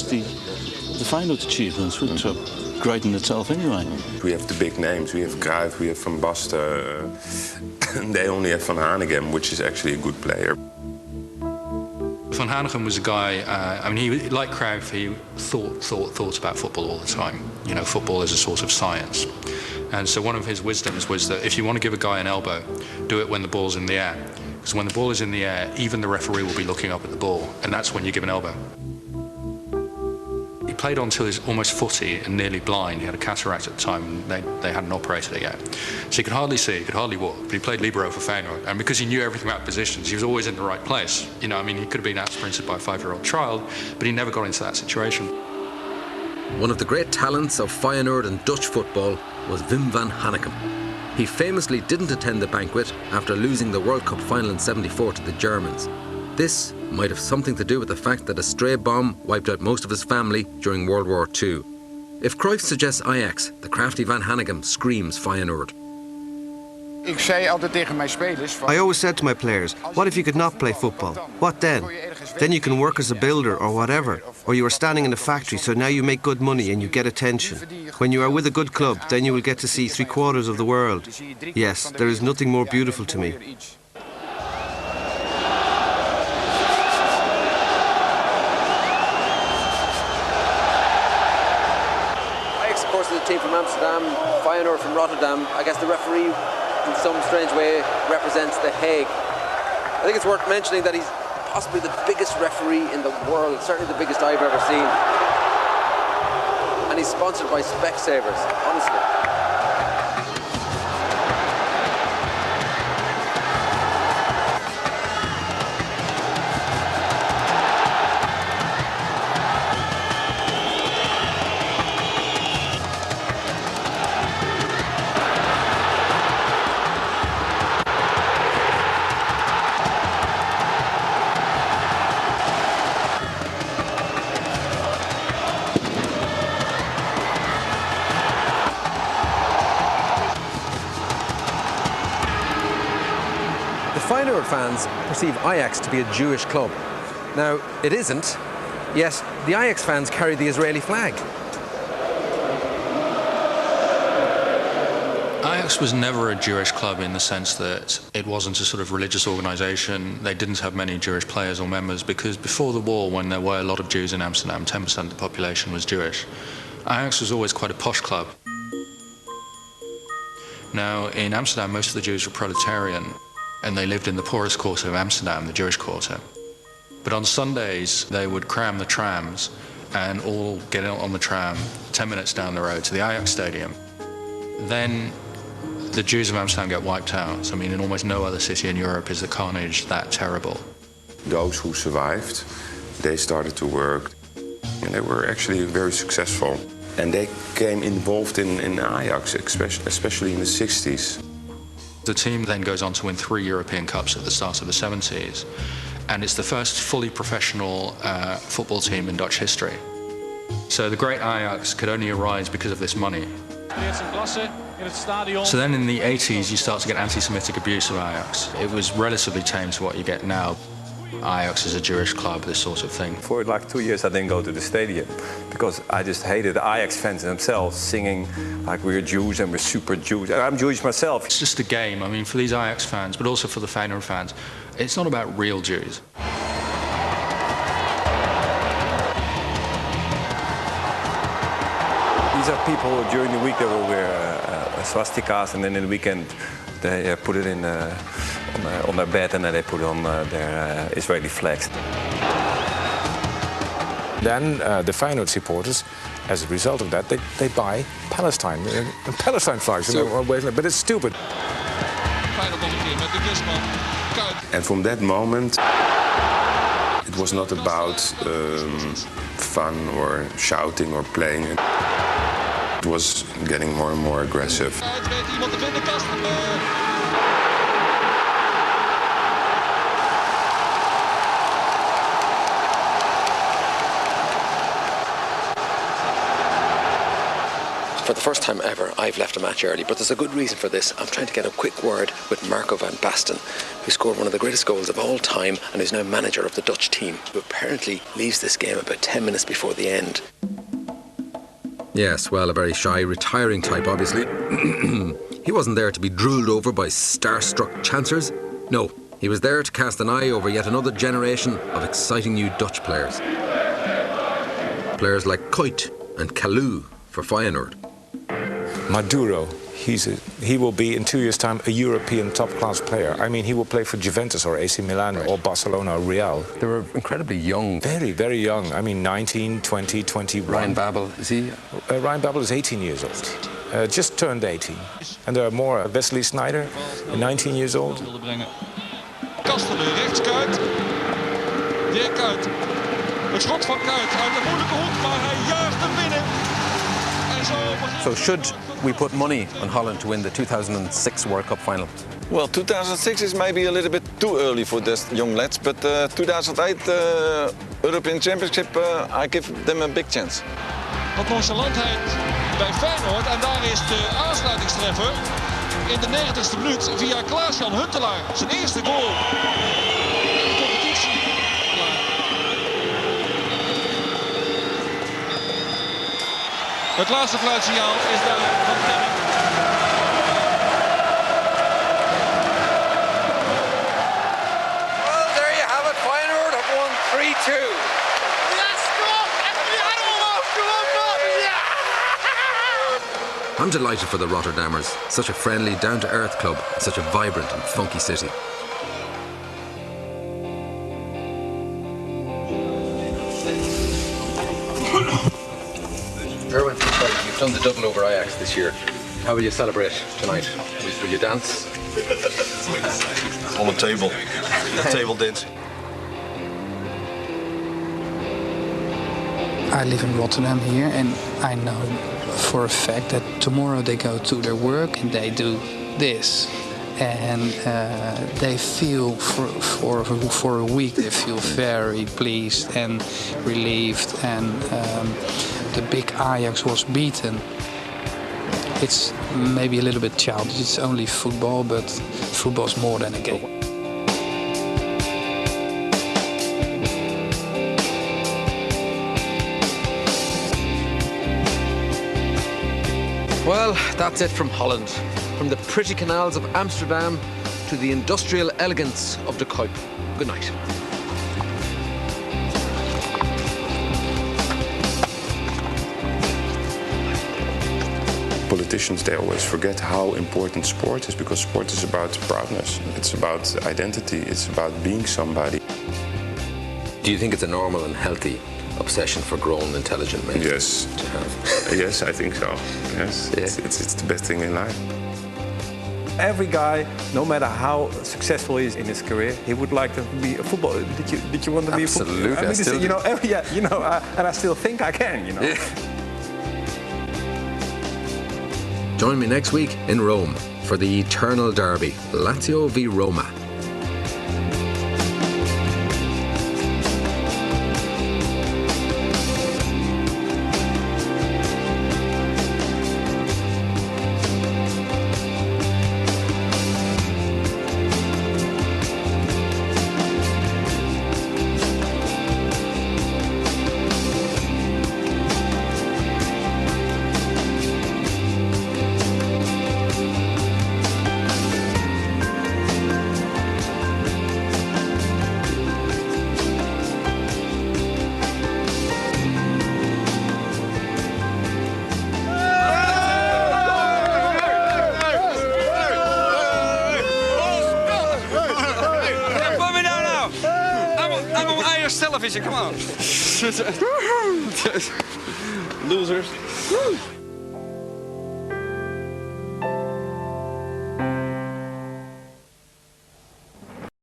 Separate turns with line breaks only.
because the Feyenoord achievements were great in itself anyway.
We have the big names. We have Cruyff, we have Van Basten. They only have Van Hanegem, which is actually a good player.
Van Hanegem was a guy, I mean, he, like Cruyff, he thought about football all the time. You know, football is a sort of science. And so one of his wisdoms was that if you want to give a guy an elbow, do it when the ball's in the air. Because when the ball is in the air, even the referee will be looking up at the ball, and that's when you give an elbow. He played on till he was almost 40 and nearly blind. He had a cataract at the time, and they hadn't operated it yet. So he could hardly see, he could hardly walk, but he played libero for Feyenoord. And because he knew everything about positions, he was always in the right place. You know, I mean, he could have been out-sprinted by a 5-year-old child, but he never got into that situation.
One of the great talents of Feyenoord and Dutch football was Wim van Hanegem. He famously didn't attend the banquet after losing the World Cup final in '74 to the Germans. This might have something to do with the fact that a stray bomb wiped out most of his family during World War II. If Cruyff suggests Ajax, the crafty Van Hanegem screams Feyenoord.
I always said to my players, what if you could not play football? What then? Then you can work as a builder or whatever. Or you are standing in a factory, so now you make good money and you get attention. When you are with a good club, then you will get to see 3/4 of the world. Yes, there is nothing more beautiful to me.
Ajax, of course, is a team from Amsterdam, Feyenoord from Rotterdam. I guess the referee, in some strange way, represents The Hague. I think it's worth mentioning that he's possibly the biggest referee in the world, certainly the biggest I've ever seen. And he's sponsored by Specsavers, honestly. Feyenoord fans perceive Ajax to be a Jewish club. Now, it isn't, yet the Ajax fans carry the Israeli flag.
Ajax was never a Jewish club in the sense that it wasn't a sort of religious organisation. They didn't have many Jewish players or members because before the war, when there were a lot of Jews in Amsterdam, 10% of the population was Jewish. Ajax was always quite a posh club. Now, in Amsterdam, most of the Jews were proletarian, and they lived in the poorest quarter of Amsterdam, the Jewish quarter. But on Sundays, they would cram the trams and all get out on the tram 10 minutes down the road to the Ajax stadium. Then the Jews of Amsterdam get wiped out. So, I mean, in almost no other city in Europe is the carnage that terrible.
Those who survived, they started to work, and they were actually very successful. And they came involved in Ajax, especially in the 60s.
The team then goes on to win 3 European Cups at the start of the 70s, and it's the first fully professional football team in Dutch history. So the great Ajax could only arise because of this money. So then in the 80s, you start to get anti-Semitic abuse of Ajax. It was relatively tame to what you get now. Ajax is a Jewish club, this sort of thing.
For like 2 years I didn't go to the stadium because I just hated the Ajax fans themselves singing like we're Jews and we're super Jews. And I'm Jewish myself.
It's just a game. I mean, for these Ajax fans, but also for the Feyenoord fans, it's not about real Jews.
These are people who during the week they will wear swastikas, and then in the weekend they put it in on their bed, and then they put on their Israeli flags.
Then the Feyenoord supporters, as a result of that, they buy Palestine flags. So, but it's stupid.
And from that moment, it was not about fun or shouting or playing. It was getting more and more aggressive.
For the first time ever, I've left a match early, but there's a good reason for this. I'm trying to get a quick word with Marco van Basten, who scored one of the greatest goals of all time and who's now manager of the Dutch team, who apparently leaves this game about 10 minutes before the end. Yes, well, a very shy, retiring type, obviously. He wasn't there to be drooled over by starstruck chancers. No, he was there to cast an eye over yet another generation of exciting new Dutch players. Players like Kuyt and Kalou for Feyenoord.
Maduro, he will be in 2 years' time a European top-class player. I mean, he will play for Juventus or AC Milan or Barcelona or Real.
They were incredibly young.
Very, very young. I mean, 19, 20, 21.
Ryan Babel, is he?
Ryan Babel is 18 years old. Just turned 18. And there are more. Wesley Sneijder, 19 years old.
Kasten nu, rechts Kuyt. Weer Kuyt. Het schot van Kuyt uit de moeilijke hoek, maar hij juicht hem binnen.
So should we put money on Holland to win the 2006 World Cup final?
Well, 2006 is maybe a little bit too early for these young lads, but 2008 European Championship, I give them a big chance.
Wat nonchalantheid bij Feyenoord en daar is de aansluitingstreffer in de 90ste minuut via Klaas-Jan Huntelaar. Zijn eerste goal in de competitie. Het laatste fluitsignaal is daar van Temming.
Well, there you have it. Feyenoord have won 3-2.
Yes, kom op!
I'm delighted for the Rotterdammers. Such a friendly, down-to-earth club, such a vibrant and funky city. Erwin, you've done the double over Ajax this year. How will you celebrate tonight? Will you dance?
On the table. Table dance.
I live in Rotterdam here, and I know for a fact that tomorrow they go to their work and they do this. And they feel for a week they feel very pleased and relieved, and the big Ajax was beaten. It's maybe a little bit childish, it's only football, but football's more than a game. Well, that's it from Holland. From the pretty canals of Amsterdam to the industrial elegance of De Kuip. Good night.
Politicians, they always forget how important sport is, because sport is about proudness. It's about identity. It's about being somebody.
Do you think it's a normal and healthy obsession for grown, intelligent men?
Yes.
To have?
Yes, I think so. Yes.
Yeah.
It's the best thing in life.
Every guy, no matter how successful he is in his career, he would like to be a footballer. Did you want to be a footballer?
Absolutely.
And I still think I can,
Yeah. Join me next week in Rome for the eternal derby, Lazio v Roma.
Television, come on.
Losers.